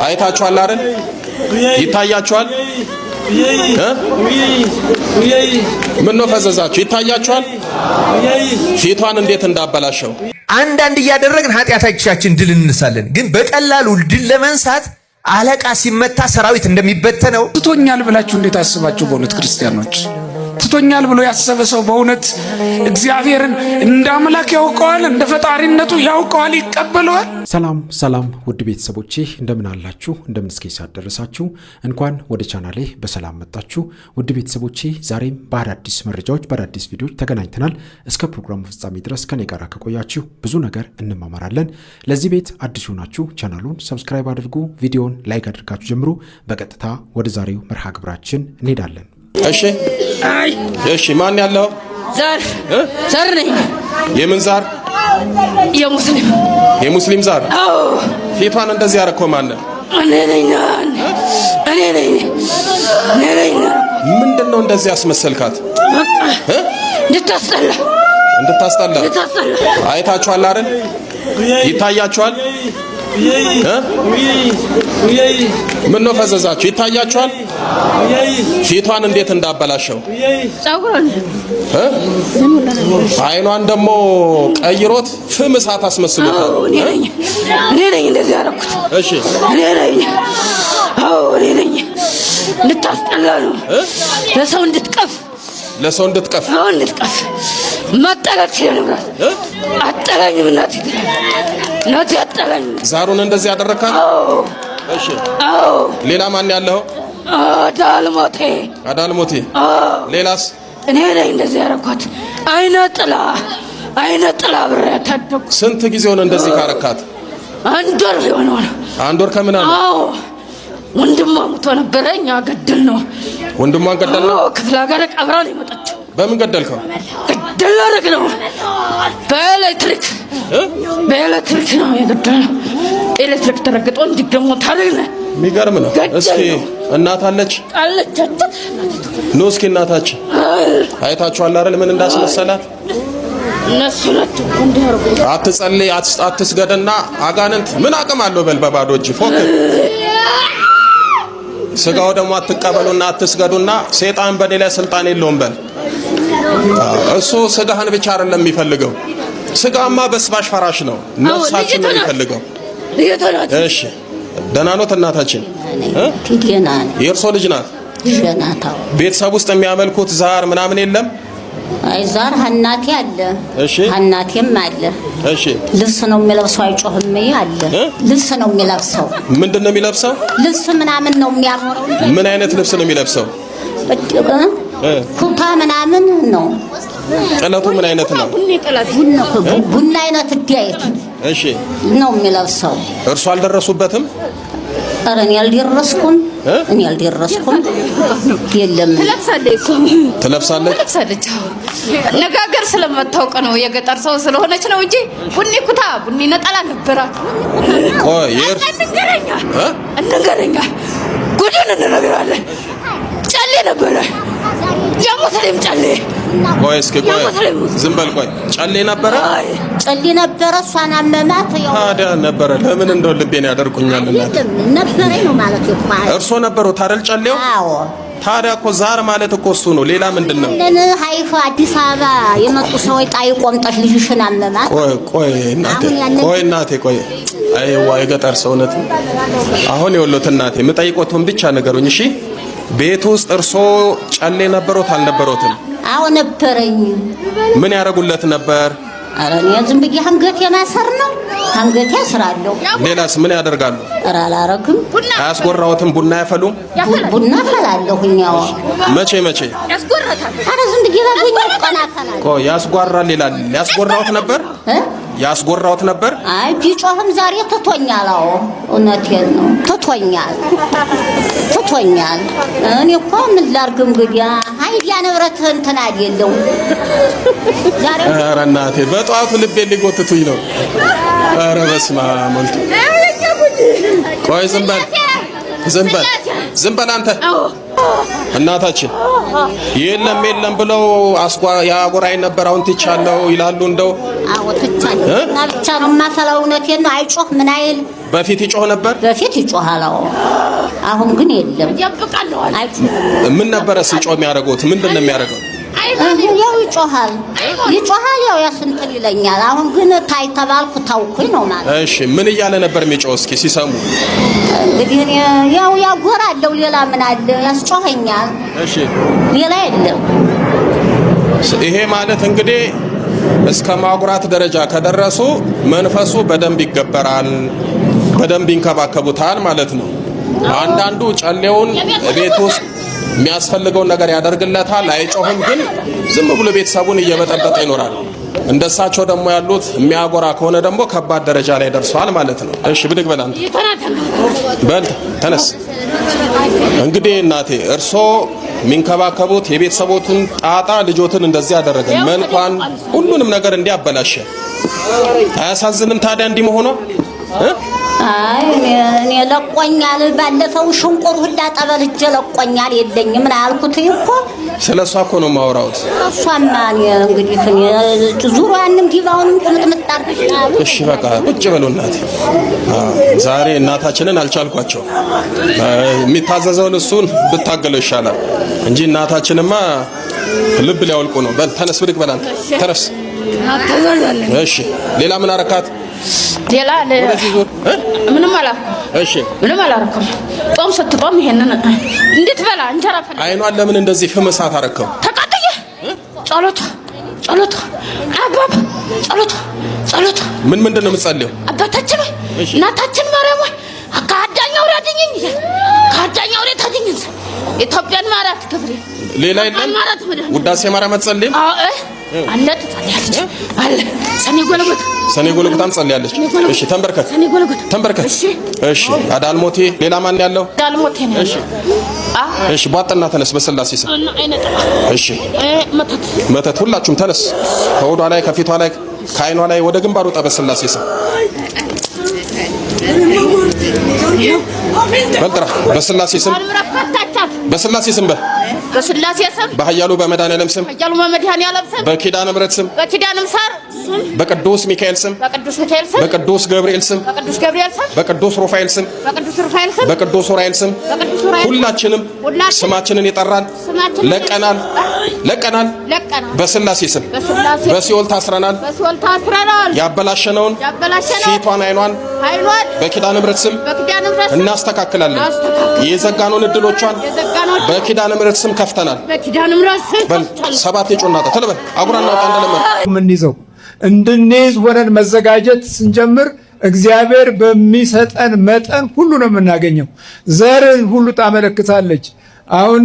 አይታችኋል አይደል? ይታያችኋል? ምን ነው ፈዘዛችሁ? ይታያችኋል? ፊቷን እንዴት እንዳበላሸው አንዳንድ እያደረግን ኃጢአታችን ድል እንሳለን። ግን በቀላሉ ድል ለመንሳት አለቃ ሲመታ ሰራዊት እንደሚበተነው ትቶኛል ብላችሁ እንዴት አስባችሁ? በእውነት ክርስቲያኖች ትቶኛል ብሎ ያሰበ ሰው በእውነት እግዚአብሔርን እንደ አምላክ ያውቀዋል፣ እንደ ፈጣሪነቱ ያውቀዋል፣ ይቀበለዋል። ሰላም ሰላም ውድ ቤተሰቦቼ እንደምን አላችሁ? እንደምን እስከ ደረሳችሁ? እንኳን ወደ ቻናሌ በሰላም መጣችሁ። ውድ ቤተሰቦቼ ዛሬም በአዳዲስ መረጃዎች በአዳዲስ ቪዲዮዎች ተገናኝተናል። እስከ ፕሮግራሙ ፍጻሜ ድረስ ከኔ ጋር ከቆያችሁ ብዙ ነገር እንማማራለን። ለዚህ ቤት አዲስ ሆናችሁ ቻናሉን ሰብስክራይብ አድርጉ፣ ቪዲዮን ላይክ አድርጋችሁ ጀምሩ። በቀጥታ ወደ ዛሬው መርሃ ግብራችን እንሄዳለን። እሺ ማን ያለው? ዛር ነኝ። የምን ዛር? የሙስሊም ዛር። ፊቷን እንደዚህ ያረከው ማን ነው? እኔ ነኝ። ምንድነው እንደዚህ ያስመሰልካት? እንድታስጠላ አይታችኋል አይደል? ይታያችኋል? ምን ነው ፈዘዛችሁ? ይታያችኋል? ፊቷን እንዴት እንዳበላሸው አይኗን ደግሞ ቀይሮት ፍም እሳት አስመስሎታል። እኔ ነኝ እንደዚህ ያደረኩት። እሺ እኔ ነኝ። እንድታስጠላ ነው። ለሰው እንድትቀፍ ማጠላት ይችላል። አጠላኝ እናቴ አጠላኝ። ዛሩን እንደዚህ ያደረካል? እሺ ሌላ ማን ያለው? አዳልሞቴ። ሌላስ? እኔ ነኝ እንደዚህ ያደረኳት። አይነ ጥላ ብሬያት አደኩ። ስንት ጊዜ ሆነ እንደዚህ ካረካት? አንድ ወር ሊሆነው ነው። አንድ ወር ከምን አለ? ወንድሟ ሞቶ ነበረ። እኛ ገደል ነው። ወንድሟን ገደል ነው? ክፍለ ሀገር ቀብራ ነው የመጣችው። በምን ገደልከው? ገደል አደረግ ነው። በኤሌክትሪክ ነው የገደልነው። ኤሌክትሪክ ተረግጦ እንዲገሞ ታደርግነ። የሚገርም ነው። እስኪ እናት አለች? እስኪ እናታችን አይታችኋል አይደል? ምን እንዳስመሰላት እነሱ ናቸው እንዲያርጉ። አትጸልይ አትስገድና አጋንንት ምን አቅም አለው? በል በባዶ እጅ ፎክር። ስጋው ደግሞ አትቀበሉና አትስገዱና ሰይጣን በሌላ ስልጣን የለውም በል። እሱ ስጋህን ብቻ አይደለም የሚፈልገው። ስጋማ በስባሽ ፈራሽ ነው። ነፍሳችን ነው የሚፈልገው። እሺ ደህና ኖት እናታችን? የእርሶ ልጅ ናት? ቤተሰብ ውስጥ የሚያመልኩት ዛር ምናምን የለም? አይ ዛር ሀናቴ አለ። እሺ ሀናቴም አለ። እሺ ልብስ ነው የሚለብሰው። አይጮህም አለ። ልብስ ነው የሚለብሰው። ምንድነው የሚለብሰው? ልብስ ምናምን ነው የሚያኖረው። ምን አይነት ልብስ ነው የሚለብሰው? ኩታ ምናምን ነው። ጥለቱ ምን አይነት ነው? ቡና አይነት ዲያይት እሺ ነው የሚለብሰው። እርሱ አልደረሱበትም? ኧረ እኔ አልደረስኩም። የለም ትለብሳለች። ነጋገር ስለማታውቅ ነው። የገጠር ሰው ስለሆነች ነው እንጂ ቡኒ ኩታ ቡኒ ነጠላ ነበራት። እንገረኛ ጉድን እንነግራለን። ጨሌ ነበረ። የሙስሊም ጨሌ። እስኪ ዝም በል ቆይ። ጨሌ ነበረ። እሷን አመማት። ታዲያ ነበረ። ለምን እንደው ልቤን ያደርቁኛል? ነበረ ነው ማለት ይባላል። እርሶ ነበሩ ታረል ጨሌው? አዎ። ታዲያ እኮ ዛር ማለት እኮ እሱ ነው። ሌላ ምንድነው? ሀይፋ አዲስ አበባ የመጡ ሰዎች ጣይ ቆምጠሽ ልጅሽን አመማት። ቆይ እናቴ አይዋ የገጠር ሰውነት። አሁን የወሎት እናቴ የምጠይቆትን ብቻ ነገሩኝ እሺ። ቤት ውስጥ እርሶ ጨሌ ነበሮት አልነበሮትም? አዎ ነበረኝ። ምን ያደርጉለት ነበር? ኧረ እኔ ዝም ብዬ አንገቴ ማሰር ነው። አንገቴ አስራለሁ። ሌላስ ምን ያደርጋሉ? ኧረ አላረግም። አያስጎራዎትም? ቡና ያፈሉ? ቡና አፈላለሁኝ። ያው መቼ ያስጎራታል? ኧረ ዝም ብዬ ባገኘ ቀና አፈላለሁ። ያስጓራል ይላል። ያስጎራዎት ነበር? አይ ቢጮህም ዛሬ ትቶኛል። አዎ እውነቴን ነው። ትቶኛል። እኔ እኮ ምን ላድርግ እንግዲህ አይዲያ ንብረት እንትን አይደለው ዛሬ። ኧረ እናቴ በጧቱ ልቤን ሊጎትቱኝ ነው። ኧረ በስመ አብ። ቆይ ዝም በል አንተ። እናታችን የለም ብለው ያጎራይ ነበር። አሁን ትቻለው ይላሉ። እንደው አዎ ትቻለሁ እና ብቻ ነው የማፈላው። እውነቴን ነው። አይጮህ ምን አይል። በፊት ይጮህ ነበር። በፊት ይጮሃል። አሁን ግን የለም። ያብቃለሁ። ምን ነበረ ሲጮህ የሚያደርጉት? ምንድን ነው የሚያደርገው? ያው ይጮሃል። ያው ያስንተል ይለኛል። አሁን ግን ታይ ተባልኩ ታውኩኝ ነው ማለት። እሺ ምን እያለ ነበር የሚጮህ? እስኪ ሲሰሙ እንግዲህ ያው ያጎራለው ሌላ ምን አለ? ያስጮኸኛል። እሺ ሌላ የለም። ይሄ ማለት እንግዲህ እስከ ማጉራት ደረጃ ከደረሱ መንፈሱ በደንብ ይገበራል፣ በደንብ ይንከባከቡታል ማለት ነው። አንዳንዱ ጨሌውን ቤት ውስጥ የሚያስፈልገውን ነገር ያደርግለታል፣ አይጮህም፣ ግን ዝም ብሎ ቤተሰቡን እየበጠበጠ ይኖራል። እንደሳቸው ደግሞ ያሉት የሚያጎራ ከሆነ ደግሞ ከባድ ደረጃ ላይ ደርሷል ማለት ነው። እሺ ብድግ በል አንተ፣ በል ተነስ። እንግዲህ እናቴ እርሶ የሚንከባከቡት የቤተሰቦትን ጣጣ ልጆትን እንደዚህ ያደረገ መልኳን ሁሉንም ነገር እንዲያበላሸ አያሳዝንም ታዲያ እንዲህ መሆኗ? አይ እኔ ለቆኛል። ባለፈው ሽንቁር ሁላ ጠበል እጄ ለቆኛል። የለኝም ምን አልኩት እኮ ስለሷ እኮ ነው የማወራውት። እሷማ እንግዲህ ዙሯንም ዲቫውንም ቁምጥምጥ አድርገሻል። እሺ በቃ ቁጭ በሉ እናቴ። ዛሬ እናታችንን አልቻልኳቸው። የሚታዘዘውን እሱን ብታገለው ይሻላል እንጂ እናታችንማ ልብ ሊያወልቁ ነው። በል ተነስ፣ ብድግ በል አንተ ተነስ። እሺ ሌላ ምን አረካት? ሌላ ምንም አላልኩም። እሺ ምንም አላልኩም። ጾም ስትጾም ይሄንን እንድትበላ እንጀራ ፈላ። አይኗን ለምን እንደዚህ ፍምሳት አረከው? ተቃጠየ። ጸሎት አባባ ጸሎት ምንድን ነው የምትጸልየው? አባታችን እናታችን ማርያም ከአዳኛው ያድኝኝ፣ ከአዳኛው ታድኝኝ። ኢትዮጵያን ማራት ክብሬ ሌላ የለም። ውዳሴ ማርያም አትጸልይም? አለ ትጸልያለች። አለ ሰኔ ጎልጎታም ጸልያለች። እሺ ተንበርከክ። እሺ አዳልሞቴ። ሌላ ማን ያለው? አዳልሞቴ ነው። እሺ ቧጥና ተነስ በስላሴ ስም። እሺ መተት ሁላችሁም ተነስ። ከወዷ ላይ ከፊቷ ላይ ከአይኗ ላይ ወደ ግንባሩ ወጣ በስላሴ ስም። በልጥራ በስላሴ ስም በስላሴ ስም በስላሴ ስም በኃያሉ በመድኃኒዓለም ስም በኪዳነ ምሕረት ስም በቅዱስ ሚካኤል ስም በቅዱስ ገብርኤል ስም በቅዱስ ሩፋኤል ስም በቅዱስ ኡራኤል ስም ሁላችንም ስማችንን የጠራን ለቀናል በስላሴ ስም በሲኦል ታስረናል። ያበላሸነውን ፊቷን አይኗን በኪዳነ ምሕረት ስም እናስተካክላለን። የዘጋነውን እድሎቿን በኪዳነ ምሕረት ስም ከፍተናል። ሰባት የጮናታ ተለበል አጉራና ወጣ እንደለመደ ምን ይዘው እንድንይዝ ሆነን መዘጋጀት ስንጀምር እግዚአብሔር በሚሰጠን መጠን ሁሉ ነው የምናገኘው። ዘርን ሁሉ ታመለክታለች። አሁን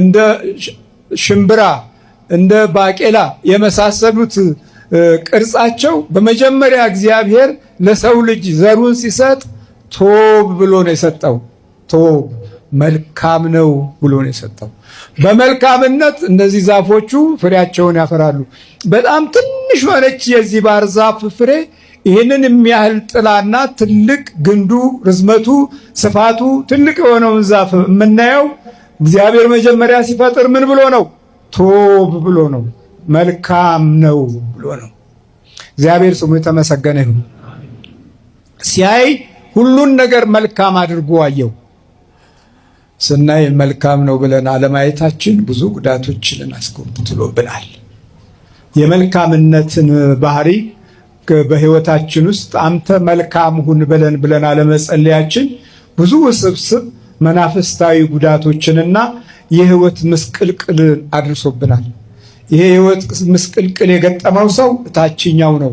እንደ ሽምብራ እንደ ባቄላ የመሳሰሉት ቅርጻቸው በመጀመሪያ እግዚአብሔር ለሰው ልጅ ዘሩን ሲሰጥ ቶብ ብሎ ነው የሰጠው። ቶብ መልካም ነው ብሎ ነው የሰጠው። በመልካምነት እነዚህ ዛፎቹ ፍሬያቸውን ያፈራሉ። በጣም ትንሽ ሆነች የዚህ ባህር ዛፍ ፍሬ ይህንን የሚያህል ጥላና ትልቅ ግንዱ፣ ርዝመቱ፣ ስፋቱ ትልቅ የሆነውን ዛፍ የምናየው እግዚአብሔር መጀመሪያ ሲፈጥር ምን ብሎ ነው? ቶብ ብሎ ነው። መልካም ነው ብሎ ነው። እግዚአብሔር ስሙ የተመሰገነ ይሁን። ሲያይ ሁሉን ነገር መልካም አድርጎ አየው። ስናይ መልካም ነው ብለን አለማየታችን ብዙ ጉዳቶችን አስከትሎብናል። የመልካምነትን ባህሪ በህይወታችን ውስጥ አንተ መልካም ሁን ብለን አለመጸለያችን ብዙ ውስብስብ መናፍስታዊ ጉዳቶችንና የህይወት ምስቅልቅል አድርሶብናል። ይሄ ህይወት ምስቅልቅል የገጠመው ሰው ታችኛው ነው።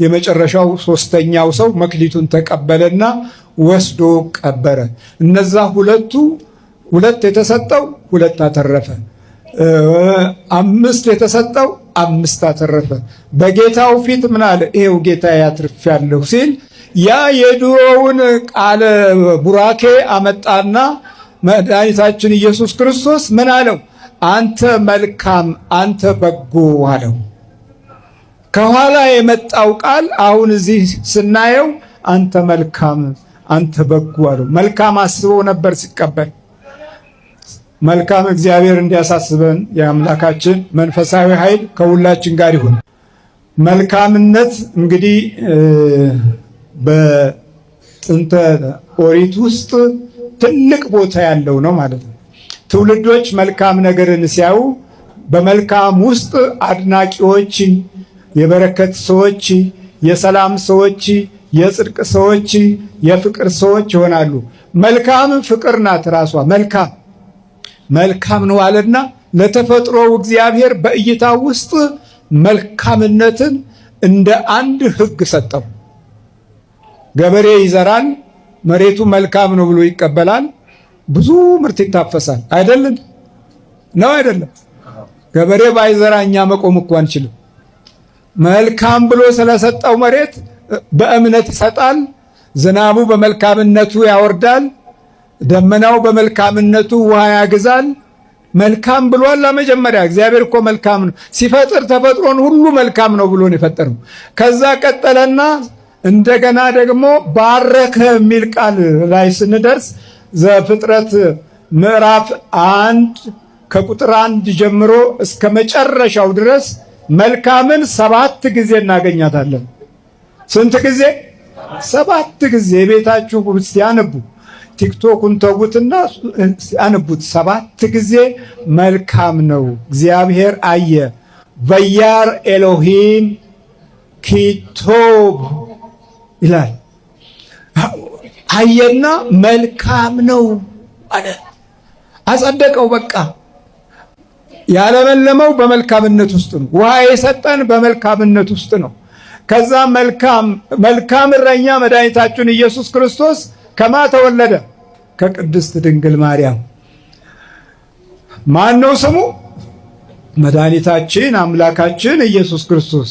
የመጨረሻው ሶስተኛው ሰው መክሊቱን ተቀበለና ወስዶ ቀበረ። እነዛ ሁለት የተሰጠው ሁለት አተረፈ። 5 የተሰጠው 5 አተረፈ። በጌታው ፊት ምን አለ? ይሄው ጌታዬ አትርፌያለሁ ሲል ያ የድሮውን ቃለ ቡራኬ አመጣና መድኃኒታችን ኢየሱስ ክርስቶስ ምን አለው? አንተ መልካም፣ አንተ በጎ አለው። ከኋላ የመጣው ቃል አሁን እዚህ ስናየው አንተ መልካም፣ አንተ በጎ አለው። መልካም አስቦ ነበር ሲቀበል። መልካም እግዚአብሔር እንዲያሳስበን የአምላካችን መንፈሳዊ ኃይል ከሁላችን ጋር ይሁን። መልካምነት እንግዲህ በጥንተ ኦሪት ውስጥ ትልቅ ቦታ ያለው ነው ማለት ነው። ትውልዶች መልካም ነገርን ሲያዩ በመልካም ውስጥ አድናቂዎች፣ የበረከት ሰዎች፣ የሰላም ሰዎች፣ የጽድቅ ሰዎች፣ የፍቅር ሰዎች ይሆናሉ። መልካም ፍቅር ናት ራሷ መልካም ነው አለና ለተፈጥሮው እግዚአብሔር በእይታው ውስጥ መልካምነትን እንደ አንድ ሕግ ሰጠው። ገበሬ ይዘራል፣ መሬቱ መልካም ነው ብሎ ይቀበላል፣ ብዙ ምርት ይታፈሳል። አይደለም ነው? አይደለም? ገበሬ ባይዘራ እኛ መቆም እኮ አንችልም። መልካም ብሎ ስለሰጠው መሬት በእምነት ይሰጣል። ዝናቡ በመልካምነቱ ያወርዳል፣ ደመናው በመልካምነቱ ውሃ ያግዛል። መልካም ብሏል። ለመጀመሪያ እግዚአብሔር እኮ መልካም ነው ሲፈጥር፣ ተፈጥሮን ሁሉ መልካም ነው ብሎ ነው የፈጠረው። ከዛ ቀጠለና እንደገና ደግሞ ባረከ የሚል ቃል ላይ ስንደርስ ዘፍጥረት ምዕራፍ 1 ከቁጥር 1 ጀምሮ እስከ መጨረሻው ድረስ መልካምን 7 ጊዜ እናገኛታለን። ስንት ጊዜ? 7 ጊዜ። ቤታችሁ ውስጥ ያነቡ፣ ቲክቶኩን ተውትና ያነቡት። 7 ጊዜ መልካም ነው እግዚአብሔር አየ። ወያር ኤሎሂም ኪቶብ ይላል። አየና መልካም ነው አለ፣ አጸደቀው። በቃ ያለመለመው በመልካምነት ውስጥ ነው። ውሃ የሰጠን በመልካምነት ውስጥ ነው። ከዛ መልካም እረኛ መድኃኒታችን ኢየሱስ ክርስቶስ ከማ ተወለደ? ከቅድስት ድንግል ማርያም። ማን ነው ስሙ? መድኃኒታችን አምላካችን ኢየሱስ ክርስቶስ።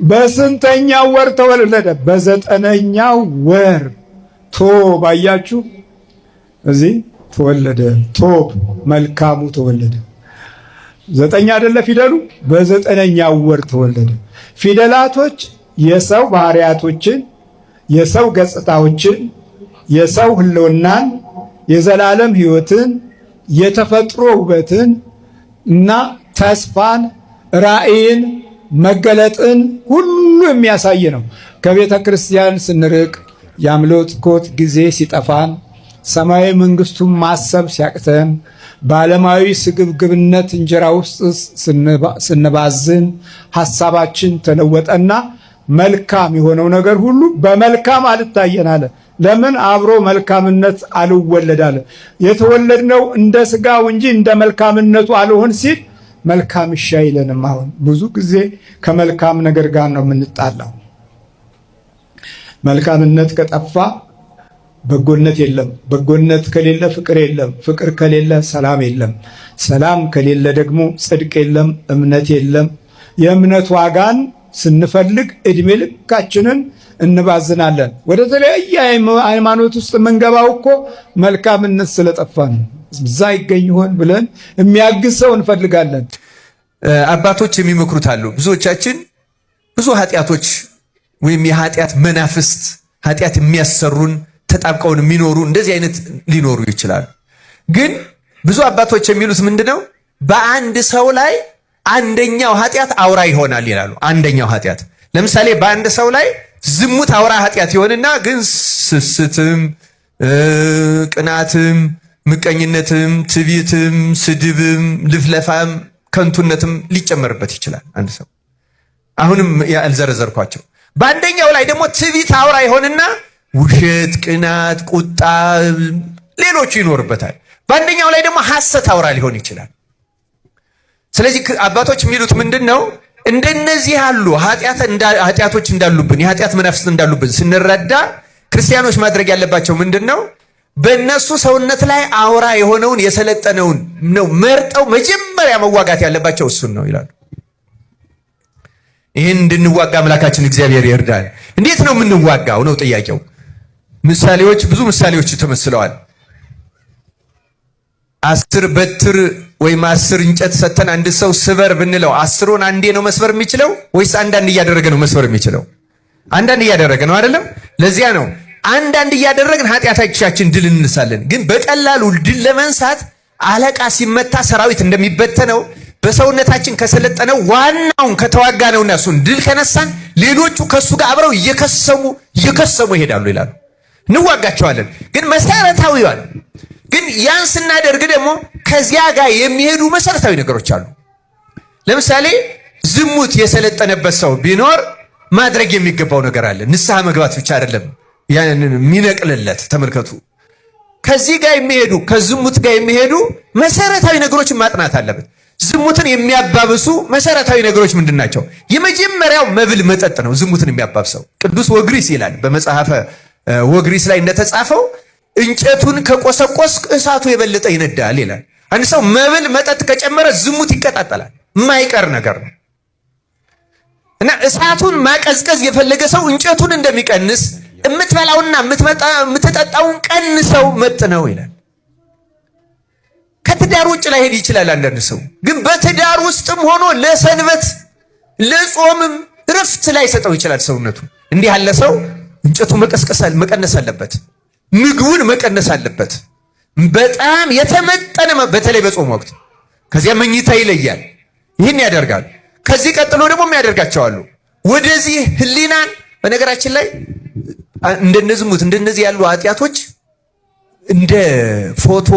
በስንተኛው ወር ተወለደ? በ9ኛው ወር ቶብ። አያችሁ እዚህ ተወለደ። ቶብ መልካሙ ተወለደ። 9 አይደለ ፊደሉ? በ9ኛው ወር ተወለደ። ፊደላቶች የሰው ባህሪያቶችን፣ የሰው ገጽታዎችን፣ የሰው ህልውናን፣ የዘላለም ህይወትን፣ የተፈጥሮ ውበትን እና ተስፋን፣ ራእይን፣ መገለጥን ሁሉ የሚያሳይ ነው። ከቤተ ክርስቲያን ስንርቅ፣ የአምልኮት ጊዜ ሲጠፋን፣ ሰማያዊ መንግስቱን ማሰብ ሲያቅተን፣ በዓለማዊ ስግብግብነት እንጀራ ውስጥ ስንባዝን ሐሳባችን ተለወጠና መልካም የሆነው ነገር ሁሉ በመልካም አልታየን አለ። ለምን? አብሮ መልካምነት አልወለዳለ። የተወለድነው እንደ ስጋው እንጂ እንደ መልካምነቱ አልሆን ሲል መልካም እሺ አይለንም። አሁን ብዙ ጊዜ ከመልካም ነገር ጋር ነው የምንጣላው። መልካምነት ከጠፋ በጎነት የለም። በጎነት ከሌለ ፍቅር የለም። ፍቅር ከሌለ ሰላም የለም። ሰላም ከሌለ ደግሞ ጽድቅ የለም፣ እምነት የለም። የእምነት ዋጋን ስንፈልግ እድሜ ልካችንን እንባዝናለን። ወደ ተለያየ ሃይማኖት ውስጥ የምንገባው እኮ መልካምነት ስለጠፋ ነው። እዛ ይገኝ ይሆን ብለን የሚያግዝ ሰው እንፈልጋለን። አባቶች የሚመክሩት አሉ። ብዙዎቻችን ብዙ ኃጢአቶች ወይም የኃጢአት መናፍስት ኃጢአት የሚያሰሩን ተጣብቀውን የሚኖሩ እንደዚህ አይነት ሊኖሩ ይችላሉ። ግን ብዙ አባቶች የሚሉት ምንድነው? በአንድ ሰው ላይ አንደኛው ኃጢአት አውራ ይሆናል ይላሉ። አንደኛው ኃጢአት ለምሳሌ በአንድ ሰው ላይ ዝሙት አውራ ኃጢአት ይሆንና ግን ስስትም፣ ቅናትም፣ ምቀኝነትም፣ ትዕቢትም፣ ስድብም፣ ልፍለፋም፣ ከንቱነትም ሊጨመርበት ይችላል አንድ ሰው። አሁንም ያልዘረዘርኳቸው። በአንደኛው ላይ ደግሞ ትዕቢት አውራ ይሆንና ውሸት፣ ቅናት፣ ቁጣ፣ ሌሎቹ ይኖርበታል። በአንደኛው ላይ ደግሞ ሐሰት አውራ ሊሆን ይችላል። ስለዚህ አባቶች የሚሉት ምንድነው? እንደነዚህ ያሉ ኃጢአቶች እንዳሉብን፣ የኃጢአት መናፍስት እንዳሉብን ስንረዳ ክርስቲያኖች ማድረግ ያለባቸው ምንድነው? በእነሱ ሰውነት ላይ አውራ የሆነውን የሰለጠነውን ነው መርጠው መጀመሪያ መዋጋት ያለባቸው እሱን ነው ይላሉ። ይህን እንድንዋጋ አምላካችን እግዚአብሔር ይርዳል። እንዴት ነው የምንዋጋው ነው ጥያቄው። ምሳሌዎች፣ ብዙ ምሳሌዎች ተመስለዋል። 10 በትር ወይም 10 እንጨት ሰተን አንድ ሰው ስበር ብንለው 10ን አንዴ ነው መስበር የሚችለው ወይስ አንዳንድ እያደረገ ነው መስበር የሚችለው? አንዳንድ እያደረገ ነው አይደለም? ለዚያ ነው አንዳንድ እያደረግን ኃጢአታችን ድል እንነሳለን። ግን በቀላሉ ድል ለመንሳት አለቃ ሲመታ ሰራዊት እንደሚበተነው በሰውነታችን ከሰለጠነው ዋናውን ከተዋጋነውና እሱን ድል ከነሳን ሌሎቹ ከሱ ጋር አብረው እየከሰሙ ይሄዳሉ ይላሉ። እንዋጋቸዋለን። ግን መሰረታዊ ያለ ግን ያን ስናደርግ ደግሞ ከዚያ ጋር የሚሄዱ መሰረታዊ ነገሮች አሉ። ለምሳሌ ዝሙት የሰለጠነበት ሰው ቢኖር ማድረግ የሚገባው ነገር አለ። ንስሐ መግባት ብቻ አይደለም ያንን የሚነቅልለት። ተመልከቱ፣ ከዚህ ጋር የሚሄዱ ከዝሙት ጋር የሚሄዱ መሰረታዊ ነገሮችን ማጥናት አለበት። ዝሙትን የሚያባብሱ መሰረታዊ ነገሮች ምንድናቸው? የመጀመሪያው መብል መጠጥ ነው። ዝሙትን የሚያባብሰው ቅዱስ ወግሪስ ይላል በመጽሐፈ ወግሪስ ላይ እንደተጻፈው እንጨቱን ከቆሰቆስ እሳቱ የበለጠ ይነዳል ይላል። አንድ ሰው መብል መጠጥ ከጨመረ ዝሙት ይቀጣጠላል፣ የማይቀር ነገር ነው። እና እሳቱን ማቀዝቀዝ የፈለገ ሰው እንጨቱን እንደሚቀንስ የምትበላውና የምትጠጣውን ቀንሰው መጥነው ይላል። ከትዳር ውጭ ላይ ሄድ ይችላል አንዳንድ ሰው፣ ግን በትዳር ውስጥም ሆኖ ለሰንበት ለጾምም ረፍት ላይ ሰጠው ይችላል ሰውነቱ። እንዲህ ያለ ሰው እንጨቱ መቀነስ አለበት፣ ምግቡን መቀነስ አለበት። በጣም የተመጠነ በተለይ በጾም ወቅት። ከዚያ መኝታ ይለያል። ይህን ያደርጋል። ከዚህ ቀጥሎ ደግሞ የሚያደርጋቸው አሉ። ወደዚህ ህሊናን በነገራችን ላይ እንደነዝሙት እንደነዚህ ያሉ ኃጢአቶች እንደ ፎቶ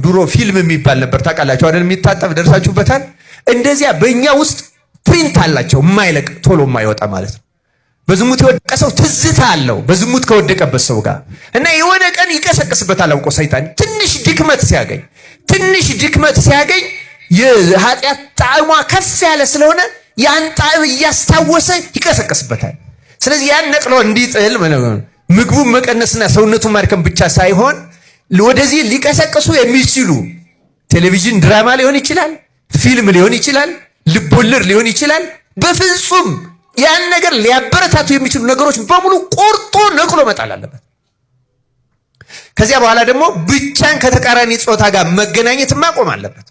ድሮ ፊልም የሚባል ነበር ታውቃላችሁ አይደል? የሚታጠፍ ደርሳችሁበታል። እንደዚያ በእኛ ውስጥ ፕሪንት አላቸው፣ የማይለቅ ቶሎ የማይወጣ ማለት ነው። በዝሙት የወደቀ ሰው ትዝታ አለው በዝሙት ከወደቀበት ሰው ጋር እና የሆነ ቀን ይቀሰቅስበታል አውቆ ሰይጣን ትንሽ ድክመት ሲያገኝ የኃጢአት ጣዕሟ ከፍ ያለ ስለሆነ ያን ጣዕም እያስታወሰ ይቀሰቅስበታል። ስለዚህ ያን ነቅሎ እንዲጥል ምግቡን መቀነስና ሰውነቱን ማድከም ብቻ ሳይሆን ወደዚህ ሊቀሰቅሱ የሚችሉ ቴሌቪዥን ድራማ ሊሆን ይችላል፣ ፊልም ሊሆን ይችላል፣ ልቦለድ ሊሆን ይችላል። በፍጹም ያን ነገር ሊያበረታቱ የሚችሉ ነገሮች በሙሉ ቆርጦ ነቅሎ መጣል አለበት። ከዚያ በኋላ ደግሞ ብቻን ከተቃራኒ ጾታ ጋር መገናኘት ማቆም አለበት።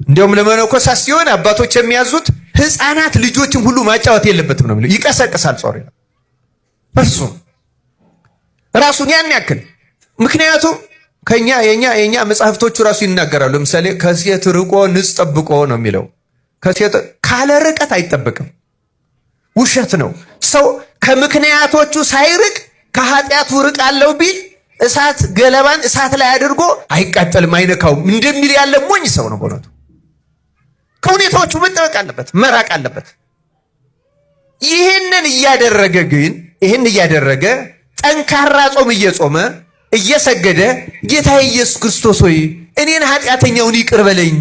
እንዲያውም ለመነኮሳት ሲሆን አባቶች የሚያዙት ሕፃናት ልጆችን ሁሉ ማጫወት የለበትም ነው የሚለው። ይቀሰቅሳል ጾር እርሱም ራሱን ያን ያክል። ምክንያቱም የኛ መጽሐፍቶቹ ራሱ ይናገራሉ። ለምሳሌ ከሴት ርቆ ንጽ ጠብቆ ነው የሚለው። ከሴት ካለ ርቀት አይጠበቅም፣ ውሸት ነው። ሰው ከምክንያቶቹ ሳይርቅ ከኃጢአቱ ርቅ አለው ቢል እሳት ገለባን እሳት ላይ አድርጎ አይቃጠልም አይነካውም እንደሚል ያለ ሞኝ ሰው ነው በእውነቱ። ከሁኔታዎቹ መጠበቅ አለበት፣ መራቅ አለበት። ይህንን እያደረገ ጠንካራ ጾም እየጾመ እየሰገደ ጌታ ኢየሱስ ክርስቶስ ሆይ እኔን ኃጢአተኛውን ይቅር በለኝ፣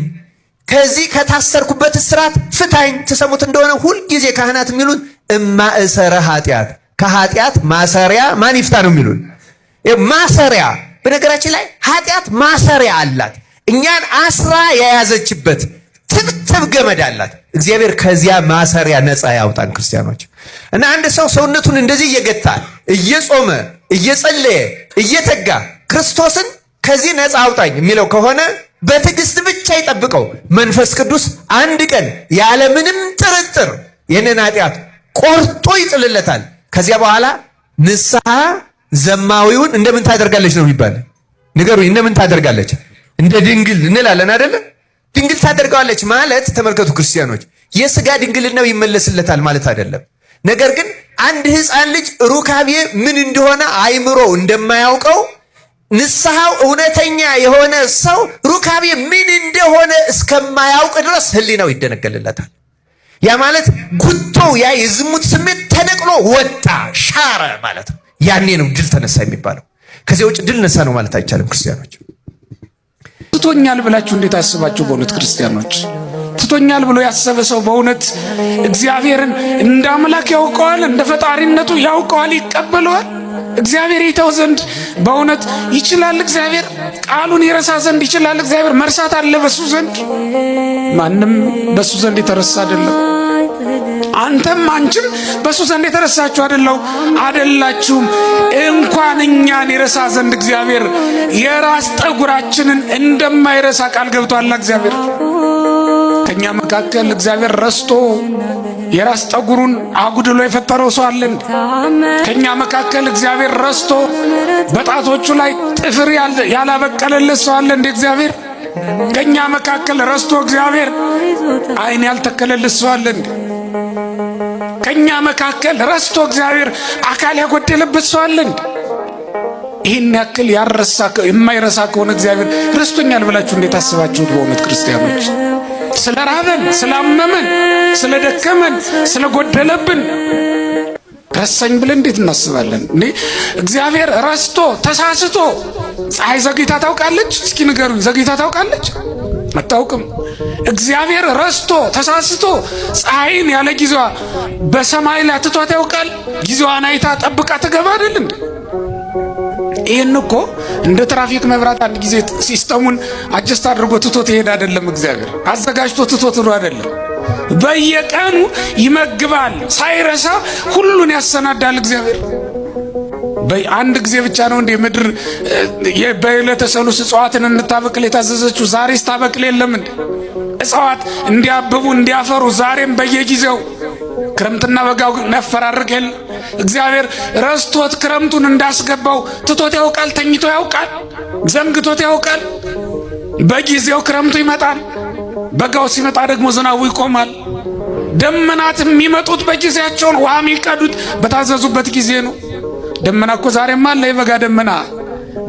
ከዚህ ከታሰርኩበት እስራት ፍታኝ። ተሰሙት እንደሆነ ሁልጊዜ ካህናት የሚሉን እማእሰረ ኃጢአት፣ ከኃጢአት ማሰሪያ ማን ይፍታ ነው የሚሉን። ማሰሪያ በነገራችን ላይ ኃጢአት ማሰሪያ አላት። እኛን አስራ የያዘችበት ትብትብ ገመድ አላት። እግዚአብሔር ከዚያ ማሰሪያ ነፃ ያውጣን ክርስቲያኖች። እና አንድ ሰው ሰውነቱን እንደዚህ እየገታ እየጾመ እየጸለየ እየተጋ ክርስቶስን ከዚህ ነፃ አውጣኝ የሚለው ከሆነ በትዕግስት ብቻ ይጠብቀው። መንፈስ ቅዱስ አንድ ቀን ያለምንም ጥርጥር ይህንን ኃጢአት ቆርጦ ይጥልለታል። ከዚያ በኋላ ንስሐ ዘማዊውን እንደምን ታደርጋለች ነው የሚባል? ንገሩኝ፣ እንደምን ታደርጋለች? እንደ ድንግል እንላለን አይደለ? ድንግል ታደርገዋለች ማለት ተመልከቱ ክርስቲያኖች፣ የሥጋ ድንግልናው ይመለስለታል ማለት አይደለም። ነገር ግን አንድ ሕፃን ልጅ ሩካቤ ምን እንደሆነ አይምሮ እንደማያውቀው ንስሐው እውነተኛ የሆነ ሰው ሩካቤ ምን እንደሆነ እስከማያውቅ ድረስ ሕሊናው ይደነገልለታል። ያ ማለት ጉቶው ያ የዝሙት ስሜት ተነቅሎ ወጣ ሻረ ማለት ነው። ያኔ ነው ድል ተነሳ የሚባለው። ከዚያ ውጭ ድል ነሳ ነው ማለት አይቻልም። ክርስቲያኖች ትቶኛል ብላችሁ እንዴት አስባችሁ? በእውነት ክርስቲያኖች ትቶኛል ብሎ ያሰበ ሰው በእውነት እግዚአብሔርን እንደ አምላክ ያውቀዋል፣ እንደ ፈጣሪነቱ ያውቀዋል፣ ይቀበለዋል። እግዚአብሔር ይተው ዘንድ በእውነት ይችላል። እግዚአብሔር ቃሉን ይረሳ ዘንድ ይችላል። እግዚአብሔር መርሳት አለ በሱ ዘንድ። ማንም በሱ ዘንድ የተረሳ አይደለም። አንተም አንቺም በሱ ዘንድ የተረሳችሁ አይደላችሁም። እንኳን እኛን ይረሳ ዘንድ እግዚአብሔር የራስ ጠጉራችንን እንደማይረሳ ቃል ገብቷል። እግዚአብሔር ከኛ መካከል እግዚአብሔር ረስቶ የራስ ጠጉሩን አጉድሎ የፈጠረው ሰው አለን? ከኛ መካከል እግዚአብሔር ረስቶ በጣቶቹ ላይ ጥፍር ያላበቀለለት ሰው አለ እንደ እግዚአብሔር? ከኛ መካከል ረስቶ እግዚአብሔር ዓይን ያልተከለለት ሰው አለ እንዴ? ከኛ መካከል ረስቶ እግዚአብሔር አካል ያጎደለበት ሰው አለ እንዴ? ይህን ያክል የማይረሳ ከሆነ እግዚአብሔር ረስቶኛል ብላችሁ እንዴት አስባችሁት? በእውነት ክርስቲያኖች ስለራበን፣ ስላመመን፣ ስለደከመን፣ ስለጎደለብን ረሳኝ ብለን እንዴት እናስባለን? እግዚአብሔር ረስቶ ተሳስቶ ፀሐይ ዘግይታ ታውቃለች? እስኪ ንገሩኝ፣ ዘግይታ ታውቃለች? አታውቅም። እግዚአብሔር ረስቶ ተሳስቶ ፀሐይን ያለ ጊዜዋ በሰማይ ላይ ትቷት ያውቃል? ጊዜዋን አይታ ጠብቃ ትገባ አይደል እንዴ? ይህን እኮ እንደ ትራፊክ መብራት አንድ ጊዜ ሲስተሙን አጀስት አድርጎ ትቶት ይሄድ አይደለም። እግዚአብሔር አዘጋጅቶ ትቶት ነው አይደለም። በየቀኑ ይመግባል፣ ሳይረሳ ሁሉን ያሰናዳል እግዚአብሔር። በአንድ ጊዜ ብቻ ነው እንደ ምድር በዕለተ ሰሉስ እጽዋትን እንታበቅል የታዘዘችው? ዛሬስ ታበቅል የለም እንዴ? እጽዋት እንዲያብቡ እንዲያፈሩ ዛሬም በየጊዜው ክረምትና በጋው ነፈራርቅ የለ? እግዚአብሔር ረስቶት ክረምቱን እንዳስገባው ትቶት ያውቃል? ተኝቶ ያውቃል? ዘንግቶት ያውቃል? በጊዜው ክረምቱ ይመጣል፣ በጋው ሲመጣ ደግሞ ዝናቡ ይቆማል። ደመናት የሚመጡት በጊዜያቸው ነው። ውሃ የሚቀዱት በታዘዙበት ጊዜ ነው። ደመና እኮ ዛሬም አለ፣ የበጋ ደመና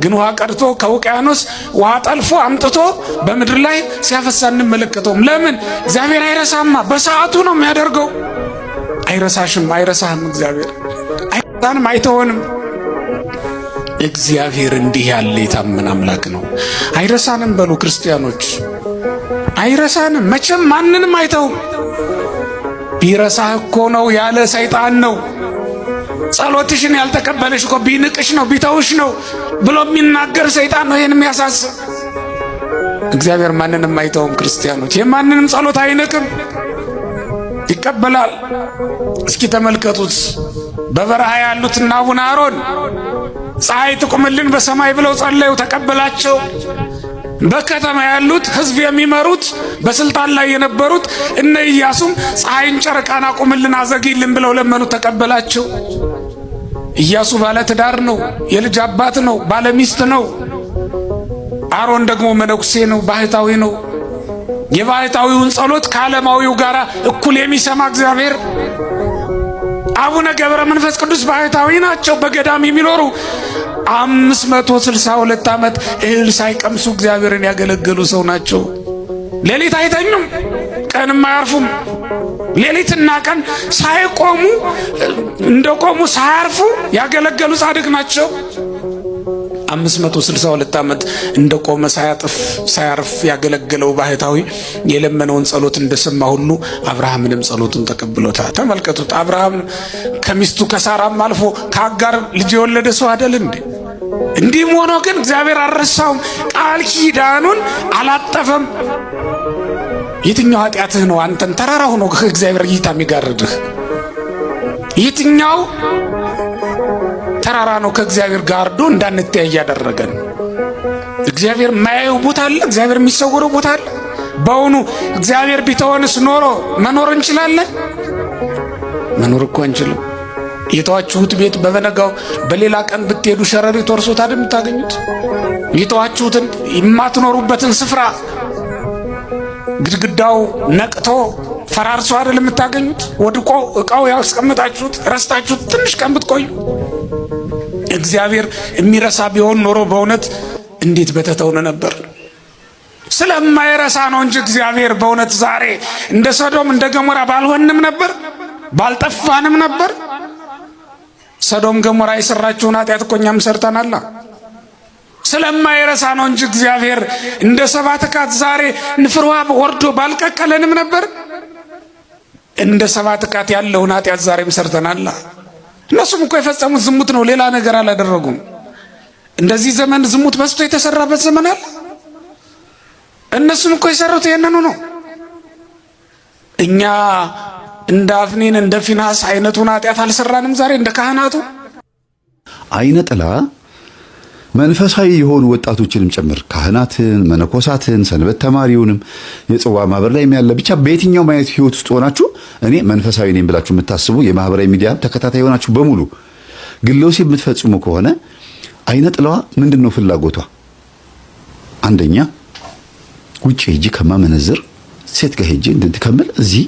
ግን ውሃ ቀድቶ ከውቅያኖስ ውሃ ጠልፎ አምጥቶ በምድር ላይ ሲያፈሳ እንመለከተውም። ለምን? እግዚአብሔር አይረሳማ፣ በሰዓቱ ነው የሚያደርገው። አይረሳሽም፣ አይረሳህም። እግዚአብሔር አይረሳንም፣ አይተወንም። እግዚአብሔር እንዲህ ያለ የታመነ አምላክ ነው። አይረሳንም በሉ ክርስቲያኖች፣ አይረሳንም። መቼም ማንንም አይተውም። ቢረሳህ እኮ ነው ያለ ሰይጣን ነው። ጸሎትሽን ያልተቀበለሽ እኮ ቢንቅሽ ነው ቢተውሽ ነው ብሎ የሚናገር ሰይጣን ነው ይሄን የሚያሳስብ። እግዚአብሔር ማንንም አይተውም ክርስቲያኖች፣ የማንንም ጸሎት አይንቅም፣ ይቀበላል። እስኪ ተመልከቱት፣ በበረሃ ያሉትና አቡነ አሮን ፀሐይ ትቁምልን በሰማይ ብለው ጸለዩ፣ ተቀበላቸው። በከተማ ያሉት ሕዝብ የሚመሩት በስልጣን ላይ የነበሩት እነ ኢያሱም ፀሐይን ጨረቃን አቁምልን አዘግይልን ብለው ለመኑ፣ ተቀበላቸው። ኢያሱ ባለ ትዳር ነው፣ የልጅ አባት ነው፣ ባለ ሚስት ነው። አሮን ደግሞ መነኩሴ ነው፣ ባህታዊ ነው። የባህታዊውን ጸሎት ከዓለማዊው ጋር እኩል የሚሰማ እግዚአብሔር። አቡነ ገብረ መንፈስ ቅዱስ ባህታዊ ናቸው፣ በገዳም የሚኖሩ 562 ዓመት እህል ሳይቀምሱ እግዚአብሔርን ያገለገሉ ሰው ናቸው። ሌሊት አይተኙም፣ ቀንም አያርፉም። ሌሊትና ቀን ሳይቆሙ እንደቆሙ ሳያርፉ ያገለገሉ ጻድቅ ናቸው። 562 ዓመት እንደቆመ ሳያርፍ ያገለገለው ባህታዊ የለመነውን ጸሎት እንደሰማ ሁሉ አብርሃምንም ጸሎቱን ተቀብሎታል። ተመልከቱት፣ አብርሃም ከሚስቱ ከሳራም አልፎ ከአጋር ልጅ የወለደ ሰው አይደል እንዴ? እንዲህም ሆኖ ግን እግዚአብሔር አልረሳውም፣ ቃል ኪዳኑን አላጠፈም። የትኛው ኃጢአትህ ነው አንተን ተራራ ሆኖ ከእግዚአብሔር እይታ የሚጋርድህ? የትኛው ተራራ ነው ከእግዚአብሔር ጋርዶ እንዳንተያይ ያደረገን? እግዚአብሔር የማያየው ቦታ አለ? እግዚአብሔር የሚሰወረው ቦታ አለ? በእውኑ እግዚአብሔር ቢተወንስ ኖሮ መኖር እንችላለን? መኖር እኮ አንችልም። የተዋችሁት ቤት በበነጋው በሌላ ቀን ብትሄዱ ሸረሪት ወርሶት አይደል የምታገኙት? የተዋችሁትን የማትኖሩበትን ስፍራ ግድግዳው ነቅቶ ፈራርሶ አይደል የምታገኙት? ወድቆ እቃው ያስቀምጣችሁት ረስታችሁት ትንሽ ቀን ብትቆዩ። እግዚአብሔር የሚረሳ ቢሆን ኖሮ በእውነት እንዴት በተተውነ ነበር። ስለማይረሳ ነው እንጂ እግዚአብሔር በእውነት ዛሬ እንደ ሰዶም እንደ ገሞራ ባልሆንም ነበር፣ ባልጠፋንም ነበር። ሰዶም ገሞራ የሰራችውን ኃጢአት እኮ እኛም ሰርተናል። ስለማይረሳ ነው እንጂ እግዚአብሔር እንደ ሰባት ካት ዛሬ ንፍርዋ ወርዶ ባልቀቀለንም ነበር። እንደ ሰባት ካት ያለውን ኃጢአት ዛሬም ሰርተናል። እነሱም እኮ የፈጸሙት ዝሙት ነው፣ ሌላ ነገር አላደረጉም። እንደዚህ ዘመን ዝሙት በዝቶ የተሰራበት ዘመን አለ። እነሱም እኮ የሰሩት ይሄንኑ ነው። እኛ እንደ አፍኒን እንደ ፊናስ አይነቱን ኃጢአት አልሰራንም ዛሬ እንደ ካህናቱ። አይነ ጥላ መንፈሳዊ የሆኑ ወጣቶችንም ጭምር ካህናትን፣ መነኮሳትን፣ ሰንበት ተማሪውንም የጽዋ ማህበር ላይ ያለ ብቻ በየትኛው ማየት ህይወት ውስጥ ሆናችሁ እኔ መንፈሳዊ ነኝ ብላችሁ የምታስቡ የማህበራዊ ሚዲያ ተከታታይ ሆናችሁ በሙሉ ግሎሲ የምትፈጽሙ ከሆነ አይነ ጥላዋ ምንድነው ፍላጎቷ? አንደኛ ውጪ ሄጄ ከማመነዝር ሴት ጋር ሄጄ እንድትከምል እዚህ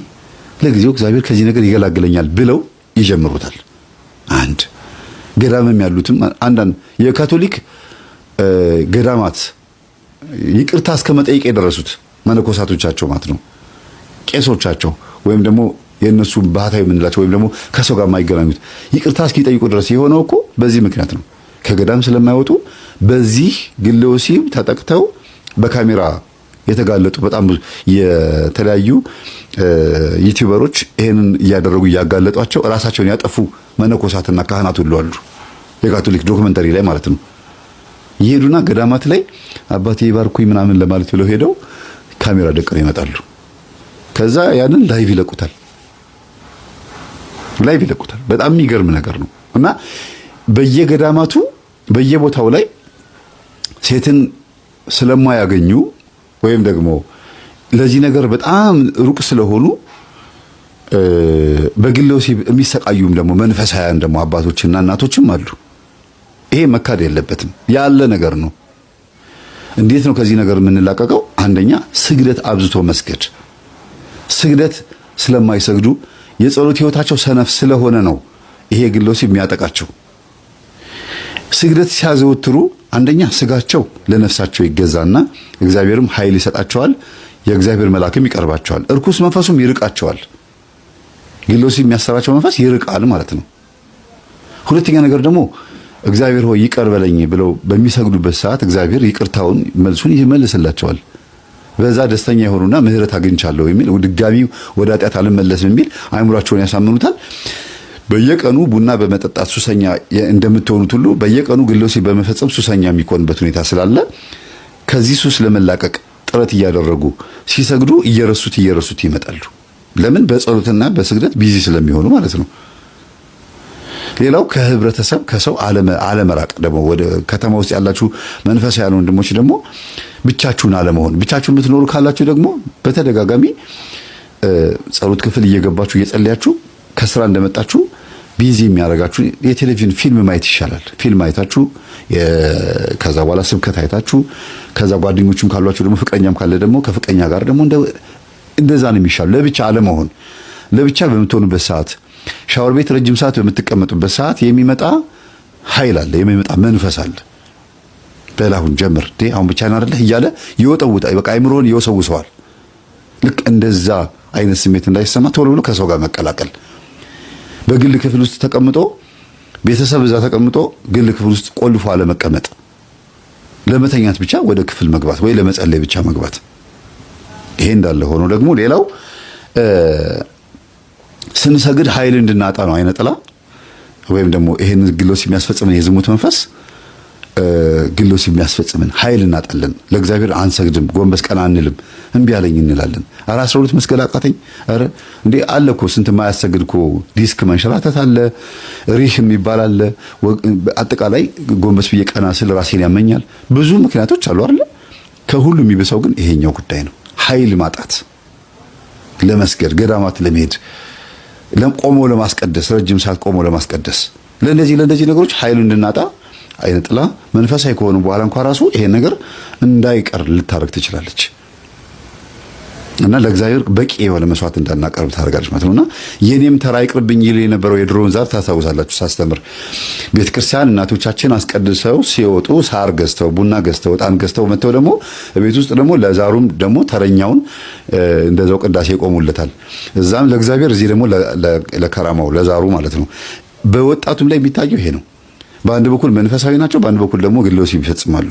ለጊዜው እግዚአብሔር ከዚህ ነገር ይገላግለኛል ብለው ይጀምሩታል። አንድ ገዳምም ያሉትም አንዳንድ የካቶሊክ ገዳማት ይቅርታ እስከ መጠየቅ የደረሱት መነኮሳቶቻቸው ማለት ነው ቄሶቻቸው ወይም ደግሞ የነሱ ባህታዊ የምንላቸው ወይም ደግሞ ከሰው ጋር የማይገናኙት ይቅርታ እስኪጠይቁ ድረስ የሆነው እኮ በዚህ ምክንያት ነው። ከገዳም ስለማይወጡ በዚህ ግለ ወሲብ ተጠቅተው በካሜራ የተጋለጡ በጣም ብዙ የተለያዩ ዩቲዩበሮች ይሄንን እያደረጉ እያጋለጧቸው ራሳቸውን ያጠፉ መነኮሳትና ካህናት ሁሉ አሉ። የካቶሊክ ዶክመንተሪ ላይ ማለት ነው። ይሄዱና ገዳማት ላይ አባቴ ይባርኩኝ ምናምን ለማለት ብለው ሄደው ካሜራ ደቅነው ይመጣሉ። ከዛ ያንን ላይቭ ይለቁታል። በጣም የሚገርም ነገር ነው። እና በየገዳማቱ በየቦታው ላይ ሴትን ስለማያገኙ ወይም ደግሞ ለዚህ ነገር በጣም ሩቅ ስለሆኑ በግለ ወሲብ የሚሰቃዩም ደግሞ መንፈሳውያን ደግሞ አባቶችና እናቶችም አሉ። ይሄ መካድ የለበትም ያለ ነገር ነው። እንዴት ነው ከዚህ ነገር የምንላቀቀው? አንደኛ ስግደት አብዝቶ መስገድ። ስግደት ስለማይሰግዱ የጸሎት ህይወታቸው ሰነፍ ስለሆነ ነው ይሄ ግለ ወሲብ የሚያጠቃቸው። ስግደት ሲያዘወትሩ አንደኛ ስጋቸው ለነፍሳቸው ይገዛና እግዚአብሔርም ኃይል ይሰጣቸዋል። የእግዚአብሔር መልአክም ይቀርባቸዋል። እርኩስ መንፈሱም ይርቃቸዋል። ግለ ወሲብ የሚያሰራቸው መንፈስ ይርቃል ማለት ነው። ሁለተኛ ነገር ደግሞ እግዚአብሔር ሆይ ይቅር በለኝ ብለው በሚሰግዱበት ሰዓት እግዚአብሔር ይቅርታውን መልሱን ይመልስላቸዋል። በዛ ደስተኛ የሆኑና ምህረት አግኝቻለሁ የሚል ድጋሚ ወደ ኃጢአት አልመለስም የሚል አእምሯቸውን ያሳምኑታል። በየቀኑ ቡና በመጠጣት ሱሰኛ እንደምትሆኑት ሁሉ በየቀኑ ግለ ወሲብ በመፈጸም ሱሰኛ የሚሆንበት ሁኔታ ስላለ ከዚህ ሱስ ለመላቀቅ ጥረት እያደረጉ ሲሰግዱ እየረሱት ይመጣሉ። ለምን? በጸሎትና በስግደት ቢዚ ስለሚሆኑ ማለት ነው። ሌላው ከህብረተሰብ ከሰው አለመራቅ ደግሞ ወደ ከተማ ውስጥ ያላችሁ መንፈሳውያን ወንድሞች ደግሞ ብቻችሁን አለመሆን። ብቻችሁን የምትኖሩ ካላችሁ ደግሞ በተደጋጋሚ ጸሎት ክፍል እየገባችሁ እየጸለያችሁ ከስራ እንደመጣችሁ ቢዚ የሚያደርጋችሁ የቴሌቪዥን ፊልም ማየት ይሻላል። ፊልም አይታችሁ ከዛ በኋላ ስብከት አይታችሁ ከዛ ጓደኞችም ካሏችሁ ደግሞ ፍቅረኛም ካለ ደግሞ ከፍቅረኛ ጋር ደግሞ እንደዛ ነው የሚሻለው። ለብቻ አለመሆን። ለብቻ በምትሆኑበት ሰዓት ሻወር ቤት ረጅም ሰዓት በምትቀመጡበት ሰዓት የሚመጣ ኃይል አለ፣ የሚመጣ መንፈስ አለ። በላሁን ጀምር አሁን ብቻ ነው አይደል እያለ ይወጣውጣ በቃ አይምሮን ይወሰውሰዋል። ልክ እንደዛ አይነት ስሜት እንዳይሰማ ቶሎ ብሎ ከሰው ጋር መቀላቀል። በግል ክፍል ውስጥ ተቀምጦ ቤተሰብ እዛ ተቀምጦ ግል ክፍል ውስጥ ቆልፎ አለመቀመጥ፣ ለመተኛት ብቻ ወደ ክፍል መግባት ወይ ለመጸለይ ብቻ መግባት። ይሄ እንዳለ ሆኖ ደግሞ ሌላው ስንሰግድ ኃይል እንድናጣ ነው አይነ ጥላ ወይም ደግሞ ይሄን ግለ ወሲብ የሚያስፈጽመን የዝሙት መንፈስ ግለ ወሲብ የሚያስፈጽመን ኃይል እናጣለን። ለእግዚአብሔር አንሰግድም፣ ጎንበስ ቀና አንልም፣ እምቢ አለኝ እንላለን። 12 መስገድ አቃተኝ። አረ እንዴ አለ እኮ ስንት ማያሰግድ እኮ ዲስክ መንሸራተት አለ፣ ሪህ የሚባል አለ። አጠቃላይ ጎንበስ ብዬ ቀና ስል ራሴን ያመኛል። ብዙ ምክንያቶች አሉ አይደል? ከሁሉ የሚብሰው ግን ይሄኛው ጉዳይ ነው። ኃይል ማጣት፣ ለመስገድ ገዳማት ለመሄድ ቆሞ ለማስቀደስ ረጅም ሰዓት ቆሞ ለማስቀደስ ለእነዚህ ነገሮች ኃይል እንድናጣ አይነ ጥላ መንፈሳዊ ከሆኑ በኋላ እንኳን ራሱ ይሄን ነገር እንዳይቀር ልታረግ ትችላለች እና ለእግዚአብሔር በቂ የሆነ መስዋዕት እንዳናቀርብ ታደርጋለች ማለት ነውና የኔም ተራ ይቅርብኝ ይል የነበረው የድሮውን ዛር ታስታውሳላችሁ። ሳስተምር ቤተክርስቲያን እናቶቻችን አስቀድሰው ሲወጡ ሳር ገዝተው ቡና ገዝተው ዕጣን ገዝተው መተው ደግሞ ቤት ውስጥ ደግሞ ለዛሩም ደግሞ ተረኛውን እንደዛው ቅዳሴ ይቆሙለታል። እዛም ለእግዚአብሔር እዚህ ደግሞ ለከራማው ለዛሩ ማለት ነው። በወጣቱም ላይ የሚታየው ይሄ ነው። በአንድ በኩል መንፈሳዊ ናቸው፣ በአንድ በኩል ደግሞ ግለ ወሲብ ይፈጽማሉ።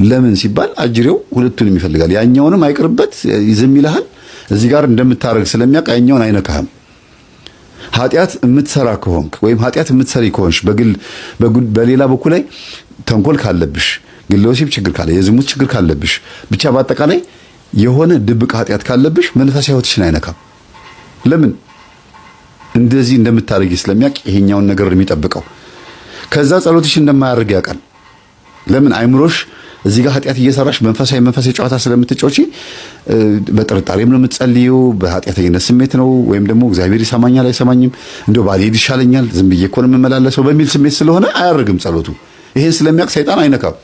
ለምን ሲባል አጅሬው ሁለቱንም ይፈልጋል። ያኛውንም አይቅርበት ዝም ይልሃል። እዚህ ጋር እንደምታረግ ስለሚያውቅ ያኛውን አይነካህም። ኃጢአት የምትሰራ ከሆንክ ወይም ኃጢአት የምትሰሪ ከሆንሽ በሌላ በኩል ላይ ተንኮል ካለብሽ፣ ግለ ወሲብ ችግር ካለ፣ የዝሙት ችግር ካለብሽ፣ ብቻ በአጠቃላይ የሆነ ድብቅ ኃጢአት ካለብሽ መንፈሳዊ ሕይወትሽን አይነካም። ለምን? እንደዚህ እንደምታረጊ ስለሚያውቅ ይሄኛውን ነገር የሚጠብቀው ከዛ ጸሎትሽ እንደማያደርግ ያውቃል። ለምን? አይምሮሽ እዚህ ጋር ኃጢአት እየሰራሽ መንፈሳዊ ጨዋታ ስለምትጫወቺ በጥርጣሬም ነው የምትጸልዪው። በኃጢአተኝነት ስሜት ነው ወይም ደግሞ እግዚአብሔር ይሰማኛል አይሰማኝም፣ እንደው ባልሄድ ይሻለኛል፣ ዝም ብዬ እኮ ነው የምመላለሰው በሚል ስሜት ስለሆነ አያደርግም ጸሎቱ። ይሄን ስለሚያውቅ ሰይጣን አይነካም።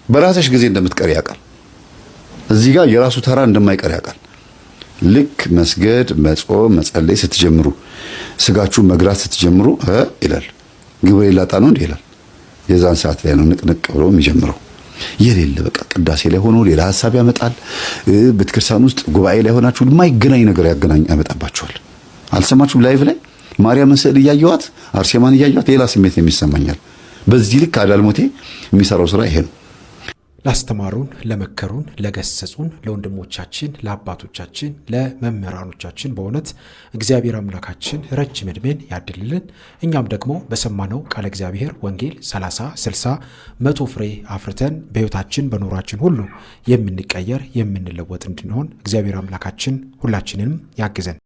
በራስሽ ጊዜ እንደምትቀሪ ያውቃል። እዚህ ጋር የራሱ ተራ እንደማይቀር ያውቃል። ልክ መስገድ፣ መጾም፣ መጸለይ ስትጀምሩ ስጋችሁ መግራት ስትጀምሩ ይላል ግብር ላጣ ነው እንዴ ይላል። የዛን ሰዓት ላይ ነው ንቅንቅ ብሎ የሚጀምረው። የሌለ በቃ ቅዳሴ ላይ ሆኖ ሌላ ሐሳብ ያመጣል። ቤተክርስቲያን ውስጥ ጉባኤ ላይ ሆናችሁ የማይገናኝ ነገር ያመጣባችኋል። አልሰማችሁም? ላይቭ ላይ ማርያምን ስዕል እያየኋት አርሴማን እያየኋት ሌላ ስሜት የሚሰማኛል። በዚህ ልክ አዳልሞቴ የሚሰራው ስራ ይሄ ነው። ላስተማሩን፣ ለመከሩን፣ ለገሰጹን ለወንድሞቻችን፣ ለአባቶቻችን፣ ለመምህራኖቻችን በእውነት እግዚአብሔር አምላካችን ረጅም ዕድሜን ያድልልን። እኛም ደግሞ በሰማነው ቃለ እግዚአብሔር ወንጌል 30፣ 60፣ 100 ፍሬ አፍርተን በሕይወታችን በኑሯችን ሁሉ የምንቀየር የምንለወጥ እንድንሆን እግዚአብሔር አምላካችን ሁላችንንም ያግዘን።